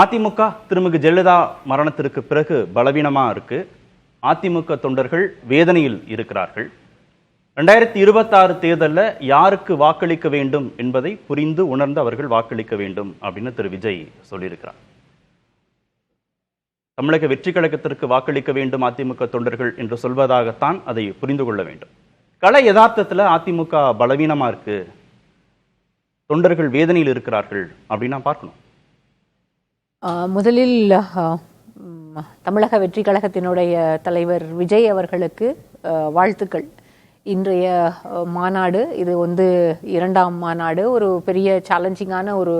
அதிமுக திருமிகு ஜெயலலிதா மரணத்திற்கு பிறகு பலவீனமா இருக்கு. அதிமுக தொண்டர்கள் வேதனையில் இருக்கிறார்கள். 2026 தேர்தலில் யாருக்கு வாக்களிக்க வேண்டும் என்பதை புரிந்து உணர்ந்து அவர்கள் வாக்களிக்க வேண்டும் அப்படின்னு திரு விஜய் சொல்லியிருக்கிறார். தமிழக வெற்றி கழகத்திற்கு வாக்களிக்க வேண்டும் அதிமுக தொண்டர்கள் என்று சொல்வதாகத்தான் அதை புரிந்து கொள்ள வேண்டும். கள யதார்த்தத்தில் அதிமுக பலவீனமா இருக்கு, தொண்டர்கள் வேதனையில் இருக்கிறார்கள் அப்படின்னு பார்க்கணும். முதலில் தமிழக வெற்றி கழகத்தினுடைய தலைவர் விஜய் அவர்களுக்கு வாழ்த்துக்கள். இன்றைய மாநாடு இது இரண்டாம் மாநாடு, ஒரு பெரிய சேலஞ்சிங்கான ஒரு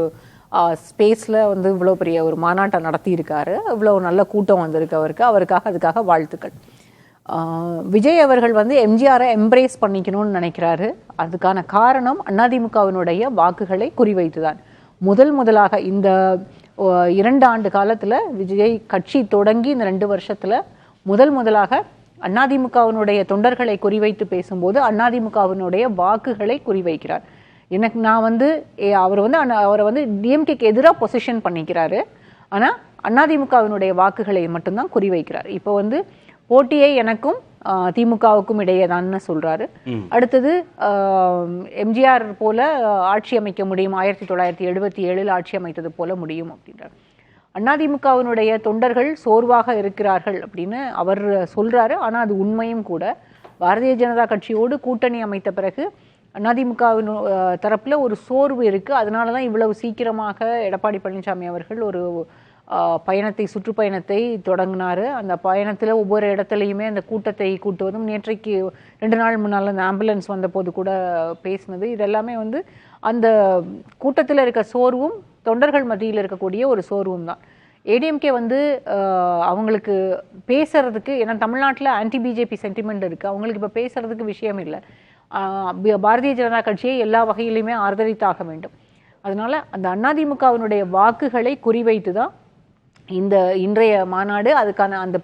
ஸ்பேஸில் இவ்வளோ பெரிய ஒரு மாநாட்டை நடத்தியிருக்காரு. இவ்வளோ நல்ல கூட்டம் வந்திருக்கு அவருக்காக அதுக்காக வாழ்த்துக்கள். விஜய் அவர்கள் எம்ஜிஆரை எம்ப்ரேஸ் பண்ணிக்கணும்னு நினைக்கிறாரு. அதுக்கான காரணம் அதிமுகவினுடைய வாக்குகளை குறிவைத்துதான். முதலாக இந்த 2 ஆண்டு காலத்தில் விஜய் கட்சி தொடங்கி இந்த 2 வருஷத்தில் முதலாக அதிமுகவினுடைய தொண்டர்களை குறிவைத்து பேசும்போது அதிமுகவினுடைய வாக்குகளை குறிவைக்கிறார். எனக்கு நான் அவரை டிஎம்கேக்கு எதிராக பொசிஷன் பண்ணிக்கிறாரு. ஆனால் அதிமுகவினுடைய வாக்குகளை மட்டும்தான் குறிவைக்கிறார். இப்போ போட்டியை எனக்கும் திமுகவுக்கும் இடையே தான் சொல்றாரு. அடுத்தது எம்ஜிஆர் போல ஆட்சி அமைக்க முடியும், 1977 ஆட்சி அமைத்தது போல முடியும் அப்படின்றார். அதிமுகவினுடைய தொண்டர்கள் சோர்வாக இருக்கிறார்கள் அப்படின்னு அவர் சொல்றாரு. ஆனா அது உண்மையும் கூட. பாரதிய ஜனதா கட்சியோடு கூட்டணி அமைத்த பிறகு அதிமுகவின் தரப்புல ஒரு சோர்வு இருக்கு. அதனாலதான் இவ்வளவு சீக்கிரமாக எடப்பாடி பழனிசாமி அவர்கள் ஒரு சுற்றுப்பயணத்தை தொடங்கினாரு. அந்த பயணத்தில் ஒவ்வொரு இடத்துலையுமே அந்த கூட்டத்தை கூட்டுவதும், நேற்றைக்கு 2 நாள் முன்னால் அந்த ஆம்புலன்ஸ் வந்த போது கூட பேசினது, இதெல்லாமே அந்த கூட்டத்தில் இருக்க சோர்வும் தொண்டர்கள் மத்தியில் இருக்கக்கூடிய ஒரு சோர்வும் தான். ஏடிஎம்கே அவங்களுக்கு பேசுறதுக்கு, ஏன்னா தமிழ்நாட்டில் ஆன்டி பிஜேபி சென்டிமெண்ட் இருக்கு, அவங்களுக்கு இப்போ பேசுறதுக்கு விஷயம் இல்லை. பாரதிய ஜனதா கட்சியை எல்லா வகையிலுமே ஆதரித்தாக வேண்டும். அதனால அந்த அதிமுகவினுடைய வாக்குகளை குறிவைத்து தான் இன்றைய மாநாடு. அதுக்கான அந்த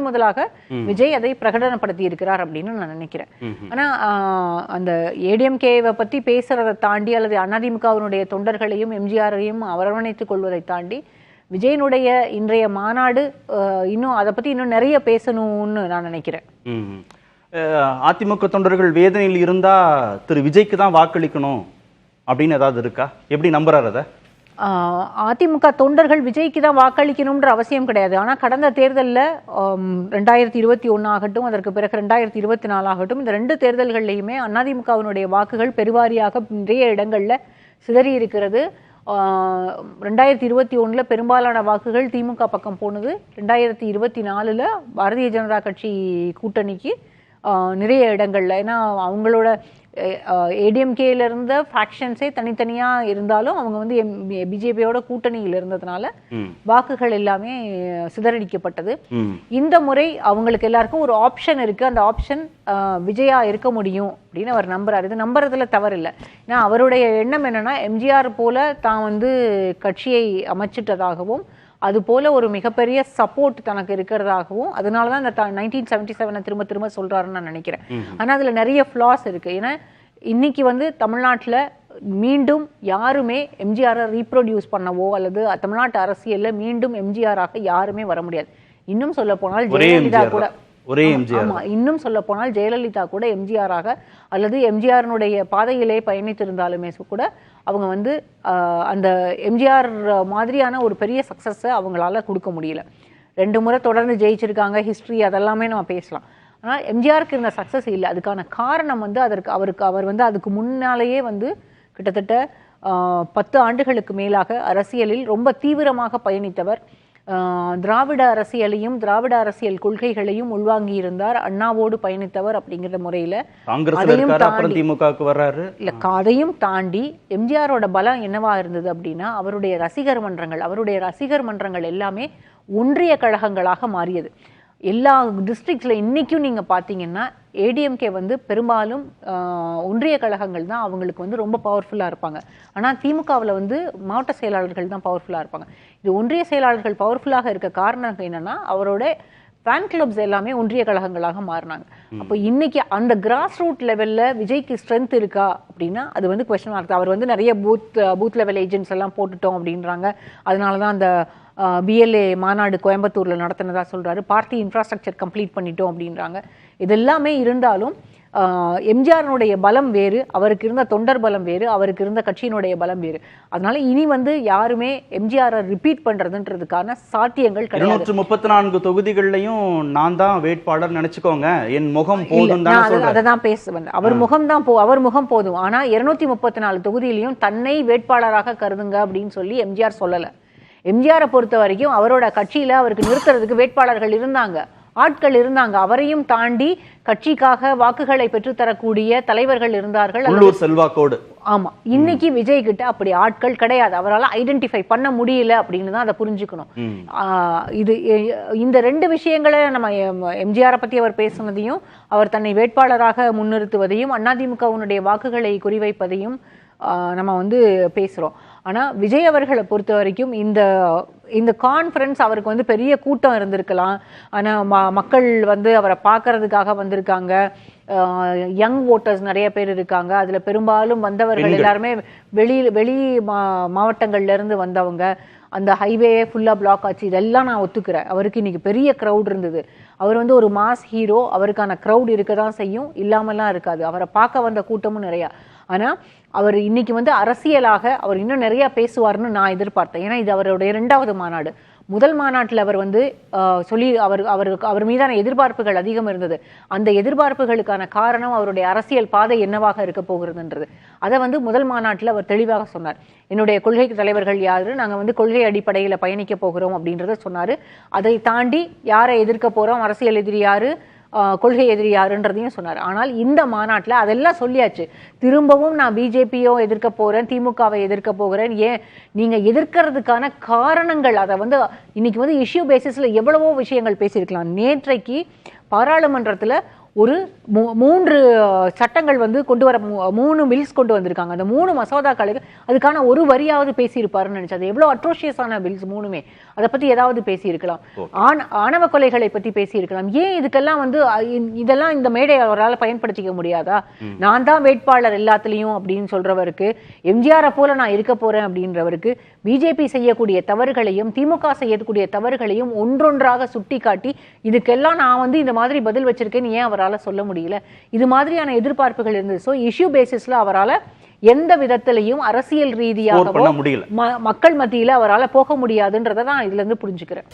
முதலாக விஜய் அதை பிரகடனப்படுத்தி இருக்கிறார் அப்படின்னு நான் நினைக்கிறேன். ஆனா அந்த ஏடிஎம்கேவை பத்தி பேசுறதை தாண்டி அல்லது அதிமுகவினுடைய தொண்டர்களையும் எம்ஜிஆரையும் அரவணைத்துக் கொள்வதை தாண்டி விஜயனுடைய இன்றைய மாநாடு இன்னும் அதை பத்தி இன்னும் நிறைய பேசணும்னு நான் நினைக்கிறேன். அதிமுக தொண்டர்கள் வேதனையில் இருந்தா திரு விஜய்க்கு தான் வாக்களிக்கணும் அப்படின்னு ஏதாவது இருக்கா? எப்படி நம்புறாரு அதை? அதிமுக தொண்டர்கள் விஜய்க்கு தான் வாக்களிக்கணும்ன்ற அவசியம் கிடையாது. ஆனால் கடந்த தேர்தலில் 2021 ஆகட்டும், அதற்கு பிறகு 2024 ஆகட்டும், இந்த 2 தேர்தல்கள்லையுமே அதிமுகவினுடைய வாக்குகள் பெருவாரியாக நிறைய இடங்களில் சிதறி இருக்கிறது. 2021 பெரும்பாலான வாக்குகள் திமுக பக்கம் போனது. 2024 பாரதிய ஜனதா கட்சி கூட்டணிக்கு நிறைய இடங்கள்ல, ஏன்னா அவங்களோட ஏடிஎம்கேல இருந்த ஃபேக்ஷன்ஸே தனித்தனியா இருந்தாலும் அவங்க பிஜேபியோட கூட்டணியில் இருந்ததுனால வாக்குகள் எல்லாமே சிதறடிக்கப்பட்டது. இந்த முறை அவங்களுக்கு எல்லாருக்கும் ஒரு ஆப்ஷன் இருக்கு. அந்த ஆப்ஷன் விஜயா இருக்க முடியும் அப்படின்னு அவர் நம்புறாரு. இது நம்புறதுல தவறு இல்லை. ஏன்னா அவருடைய எண்ணம் என்னன்னா, எம்ஜிஆர் போல தான் கட்சியை அமைச்சிட்டதாகவும் அது போல ஒரு மிகப்பெரிய சப்போர்ட் தனக்கு இருக்கிறதாகவும், அதனாலதான் இந்த 1977 திரும்ப திரும்ப சொல்றாருன்னு நான் நினைக்கிறேன். ஆனா அதுல நிறைய ஃபிளாஸ் இருக்கு. ஏன்னா இன்னைக்கு தமிழ்நாட்டுல மீண்டும் யாருமே எம்ஜிஆரை ரீப்ரொடியூஸ் பண்ணவோ அல்லது தமிழ்நாட்டு அரசியல்ல மீண்டும் எம்ஜிஆராக யாருமே வர முடியாது. இன்னும் சொல்ல போனால் ஜெயலலிதா கூட இன்னும் சொல்ல போனால் ஜெயலலிதா கூட எம்ஜிஆராக அல்லது எம்ஜிஆருடைய பாதையிலே பயணித்திருந்தாலுமே கூட அவங்க அந்த எம்ஜிஆர் மாதிரியான ஒரு பெரிய சக்சஸை அவங்களால கொடுக்க முடியல. 2 முறை தொடர்ந்து ஜெயிச்சிருக்காங்க, ஹிஸ்டரி அதெல்லாமே நம்ம பேசலாம். ஆனால் எம்ஜிஆருக்கு இருந்த சக்சஸ் இல்லை. அதுக்கான காரணம் அவர் அதுக்கு முன்னாலேயே கிட்டத்தட்ட 10 ஆண்டுகளுக்கு மேலாக அரசியலில் ரொம்ப தீவிரமாக பயணித்தவர். திராவிட அரசியலையும் திராவிட அரசியல் கொள்கைகளையும் உள்வாங்கி இருந்தார். அண்ணாவோடு பயணித்தவர் அப்படிங்கிற முறையில அதையும் தாண்டி எம்ஜிஆரோட பலம் என்னவா இருந்தது அப்படின்னா, அவருடைய ரசிகர் மன்றங்கள் எல்லாமே ஒன்றிய கழகங்களாக மாறியது. எல்லா டிஸ்ட்ரிக்ட்ல இன்னைக்கும் நீங்க பாத்தீங்கன்னா ஏடிஎம்கே பெரும்பாலும் ஒன்றிய கழகங்கள் தான் அவங்களுக்கு ரொம்ப பவர்ஃபுல்லா இருப்பாங்க. ஆனா திமுகவில் மாவட்ட செயலாளர்கள் தான் பவர்ஃபுல்லா இருப்பாங்க. இது ஒன்றிய செயலாளர்கள் பவர்ஃபுல்லாக இருக்க காரணம் என்னன்னா, அவரோட ஃபேன் கிளப்ஸ் எல்லாமே ஒன்றிய கழகங்களாக மாறினாங்க. அப்போ இன்னைக்கு அந்த கிராஸ் ரூட் லெவல்ல விஜய்க்கு ஸ்ட்ரென்த் இருக்கா அப்படின்னா அது வந்து கொஸ்டின் மார்க். அவர் வந்து நிறைய பூத் லெவல் ஏஜென்ட்ஸ் எல்லாம் போட்டுட்டோம் அப்படின்றாங்க. அதனாலதான் அந்த பிஎல்ஏ மாநாடு கோயம்புத்தூர்ல நடத்தினதா சொல்றாரு. பார்ட்டி இன்ஃப்ராஸ்ட்ரக்சர் கம்ப்ளீட் பண்ணிட்டோம் அப்படின்றாங்க. இது எல்லாமே இருந்தாலும் எம்ஜிஆருடைய பலம் வேறு, அவருக்கு இருந்த தொண்டர் பலம் வேறு, அவருக்கு இருந்த கட்சியினுடைய பலம் வேறு. அதனால இனி வந்து யாருமே எம்ஜிஆர் ரிப்பீட் பண்றதுன்றதுக்கான சாத்தியங்கள் கிடையாது. 234 தொகுதிகள்லயும் நான் தான் வேட்பாளர் நினைச்சுக்கோங்க, என் முகம் போதும் தான். அதை தான் பேசுவேன். அவர் முகம் தான் அவர் முகம் போதும். ஆனா 234 தொகுதியிலையும் தன்னை வேட்பாளராக கருதுங்க அப்படின்னு சொல்லி எம்ஜிஆர் சொல்லல. எம்ஜிஆரை பொறுத்த வரைக்கும் அவரோட கட்சியில அவருக்கு நிறுத்துறதுக்கு வேட்பாளர்கள் இருந்தாங்க, ஆட்கள் இருந்தாங்க. அவரையும் தாண்டி கட்சிக்காக வாக்குகளை பெற்றுத்தரக்கூடிய தலைவர்கள் இருந்தார்கள். செல்வாக்கோடு. ஆமா, இன்னைக்கு விஜய் கிட்ட அப்படி ஆட்கள் கிடையாது. அவரால் ஐடென்டிஃபை பண்ண முடியல அப்படின்னு தான் அதை புரிஞ்சுக்கணும். இது இந்த ரெண்டு விஷயங்களை நம்ம எம்ஜிஆரை பத்தி அவர் பேசுனதையும், அவர் தன்னை வேட்பாளராக முன்னிறுத்துவதையும், அதிமுகவினுடைய வாக்குகளை குறிவைப்பதையும் நம்ம வந்து பேசுறோம். ஆனா விஜய் அவர்களை பொறுத்த வரைக்கும் இந்த கான்ஃபரன்ஸ் அவருக்கு வந்து பெரிய கூட்டம் இருந்திருக்கலாம். ஆனா மக்கள் வந்து அவரை பார்க்கறதுக்காக வந்திருக்காங்க. யங் ஓட்டர்ஸ் நிறைய பேர் இருக்காங்க. அதுல பெரும்பாலும் வந்தவர்கள் எல்லாருமே வெளி மாவட்டங்கள்ல இருந்து வந்தவங்க. அந்த ஹைவேயே ஃபுல்லா பிளாக் ஆச்சு. இதெல்லாம் நான் ஒத்துக்கிறேன். அவருக்கு இன்னைக்கு பெரிய க்ரௌட் இருந்தது. அவர் வந்து ஒரு மாஸ் ஹீரோ. அவருக்கான க்ரௌட் இருக்க தான் செய்யும், இல்லாமலாம் இருக்காது. அவரை பார்க்க வந்த கூட்டமும் நிறையா. ஆனா அவர் இன்னைக்கு வந்து அரசியலாக அவர் இன்னும் நிறைய பேசுவார்னு நான் எதிர்பார்த்தேன். ஏன்னா இது அவருடைய 2வது மாநாடு. முதல் மாநாட்டில் அவர் வந்து சொல்லி அவர் மீதான எதிர்பார்ப்புகள் அதிகம் இருந்தது. அந்த எதிர்பார்ப்புகளுக்கான காரணம் அவருடைய அரசியல் பாதை என்னவாக இருக்க போகிறதுன்றது. அதை வந்து முதல் மாநாட்டில் அவர் தெளிவாக சொன்னார். என்னுடைய கொள்கை தலைவர்கள் யாரு, நாங்கள் வந்து கொள்கை அடிப்படையில் பயணிக்க போகிறோம் அப்படின்றத சொன்னார். அதை தாண்டி யாரை எதிர்க்க போகிறோம், அரசியல் எதிரி யாரு, கொள்கை எதிரி யாருன்றதையும் சொன்னார். ஆனால் இந்த மாநாட்டில் அதெல்லாம் சொல்லியாச்சு. திரும்பவும் நான் பிஜேபியோ எதிர்க்க போறேன், திமுகவை எதிர்க்க போகிறேன். ஏன் நீங்க எதிர்க்கிறதுக்கான காரணங்கள், அதை வந்து இன்னைக்கு வந்து இஷ்யூ பேசிஸ்ல எவ்வளவோ விஷயங்கள் பேசியிருக்கலாம். நேற்றைக்கு பாராளுமன்றத்தில் ஒரு 3 சட்டங்கள் வந்து கொண்டு வர 3 பில்ஸ் கொண்டு வந்திருக்காங்க. அந்த 3 மசோதாக்களுக்கு அதுக்கான ஒரு வரியாவது பேசியிருப்பாருன்னு நினைச்சது. அது எவ்வளவு அட்ரோஷியஸான பில்ஸ் 3மே. அதை பத்தி ஏதாவது பேசியிருக்கலாம். ஆணவ கொலைகளை பத்தி பேசியிருக்கலாம். ஏன் இதுக்கெல்லாம் வந்து இதெல்லாம் இந்த மேடை அவரால் பயன்படுத்திக்க முடியாதா? நான் தான் வேட்பாளர் எல்லாத்துலயும் அப்படின்னு சொல்றவருக்கு, எம்ஜிஆரை போல நான் இருக்க போறேன் அப்படின்றவருக்கு, பிஜேபி செய்யக்கூடிய தவறுகளையும் திமுக செய்யக்கூடிய தவறுகளையும் ஒன்றொன்றாக சுட்டி காட்டி இதுக்கெல்லாம் நான் வந்து இந்த மாதிரி பதில் வச்சிருக்கேன்னு ஏன் அவரால் சொல்ல முடியல? இது மாதிரியான எதிர்பார்ப்புகள் இருந்தது. சோ இஷ்யூ பேசிஸ்ல அவரால் எந்த விதத்திலையும் அரசியல் ரீதியாக மக்கள் மத்தியில அவரால் போக முடியாதுன்றதை நான் இதுல இருந்து புரிஞ்சுக்கிறேன்.